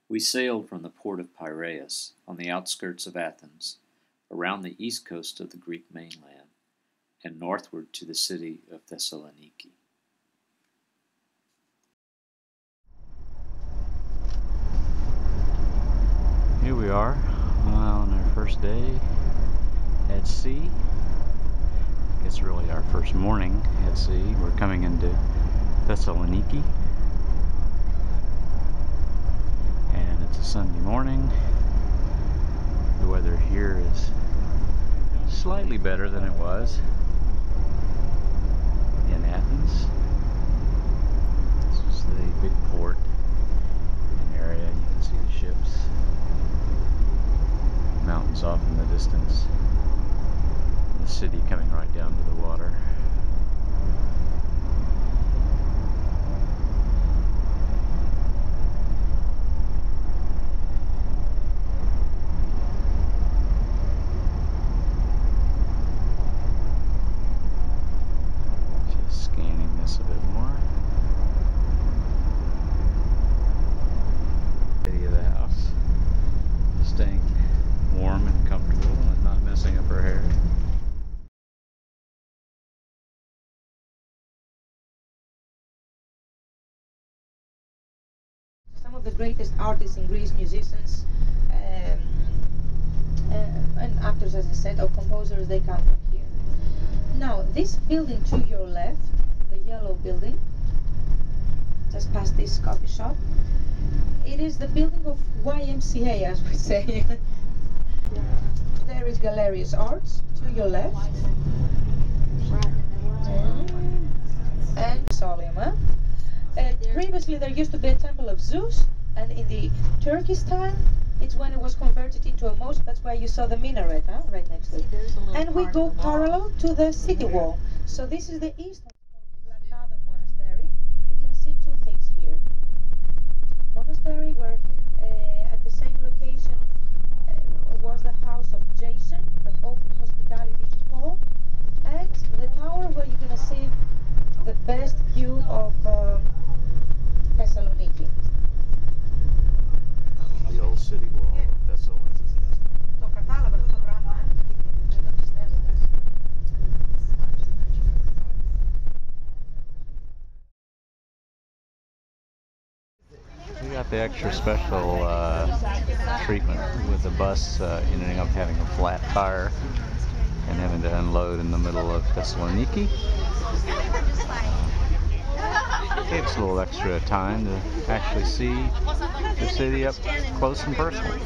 We sailed from the port of Piraeus, on the outskirts of Athens, around the east coast of the Greek mainland, and northward to the city of Thessaloniki. Here we are on our first day at sea. I guess really our first morning at sea. We're coming into Thessaloniki, and it's a Sunday morning. The weather here is slightly better than it was in Athens. This is the big port area. You can see the ships, mountains off in the distance, and the city coming right down to the water. Just scanning this a bit more. Of the house, staying warm and comfortable and not messing up her hair. Some of the greatest artists in Greece, musicians, and actors, as I said, or composers, they come from here. Now, this building to your left, the yellow building, just past this coffee shop, it is the building of YMCA, as we say. There is Galerius Arts to your left. And Solima. Previously there used to be a temple of Zeus, and in the Turkish time, it's when it was converted into a mosque. That's why you saw the minaret, right next to it. And we go parallel to the city wall. So this is the east Northern monastery. We're going to see two things here. Monastery where at the same location was the house of Jason that offered hospitality to Paul, and the tower where you're going to see the best view of Thessaloniki. The old city wall of Thessaloniki. We got the extra special treatment with the bus ending up having a flat tire and having to unload in the middle of Thessaloniki. Gave us a little extra time to actually see the city up close and personal.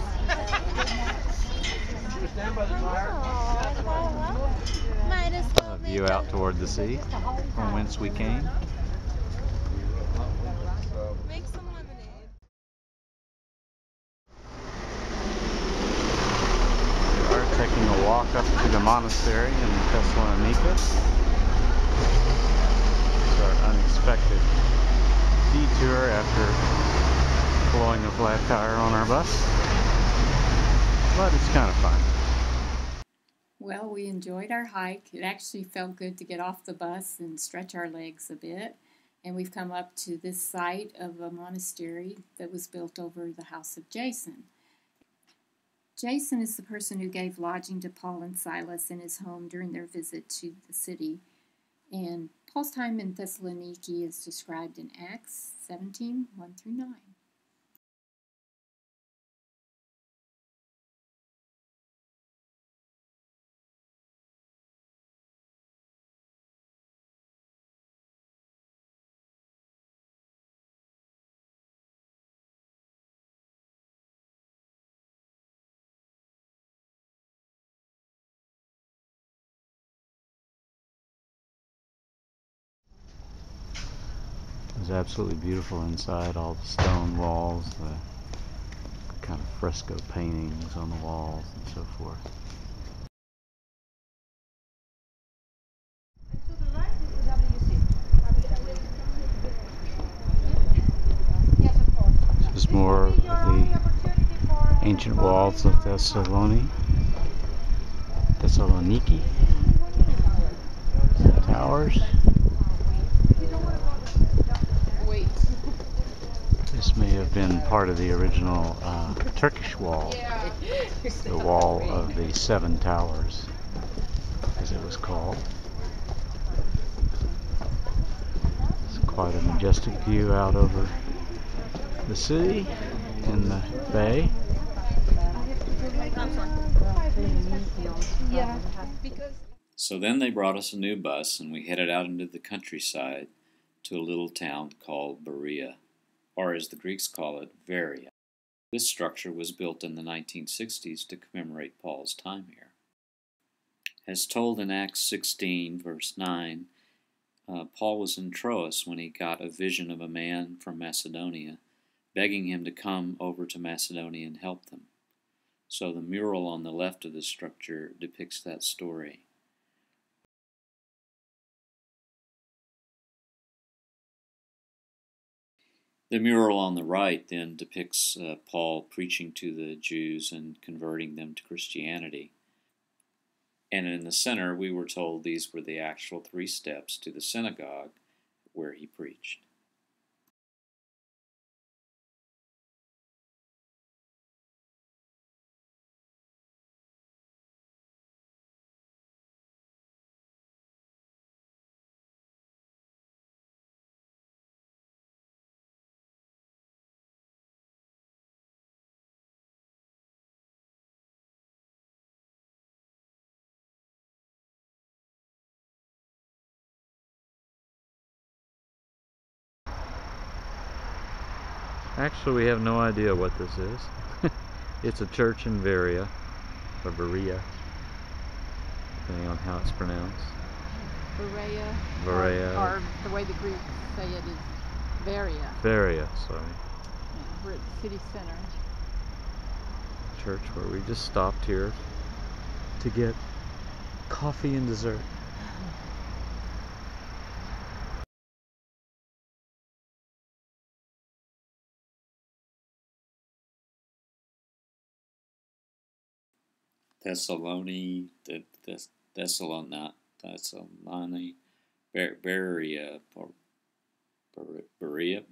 A view out toward the sea from whence we came. Taking a walk up to the monastery in Thessalonica. It's our unexpected detour after blowing a flat tire on our bus, but it's kind of fun. Well, we enjoyed our hike. It actually felt good to get off the bus and stretch our legs a bit. And we've come up to this site of a monastery that was built over the house of Jason. Jason is the person who gave lodging to Paul and Silas in his home during their visit to the city. And Paul's time in Thessaloniki is described in Acts 17, 1-9. It was absolutely beautiful inside, all the stone walls, the kind of fresco paintings on the walls and so forth. This is more of the ancient walls of Thessaloniki. Towers. This may have have been part of the original Turkish wall, the wall of the Seven Towers, as it was called. It's quite a majestic view out over the sea and the bay. So then they brought us a new bus, and we headed out into the countryside to a little town called Berea, or as the Greeks call it, Veria. This structure was built in the 1960s to commemorate Paul's time here. As told in Acts 16, verse 9, Paul was in Troas when he got a vision of a man from Macedonia begging him to come over to Macedonia and help them. So the mural on the left of the structure depicts that story. The mural on the right then depicts Paul preaching to the Jews and converting them to Christianity. And in the center, we were told these were the actual 3 steps to the synagogue where he preached. Actually, we have no idea what this is. It's a church in Veria, or Berea, depending on how it's pronounced. Berea. Berea. Or the way the Greeks say it is Veria. Veria, sorry. Yeah, we're at the city center. Church where we just stopped here to get coffee and dessert. Thessaloniki, Berea, or Berea,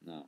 no,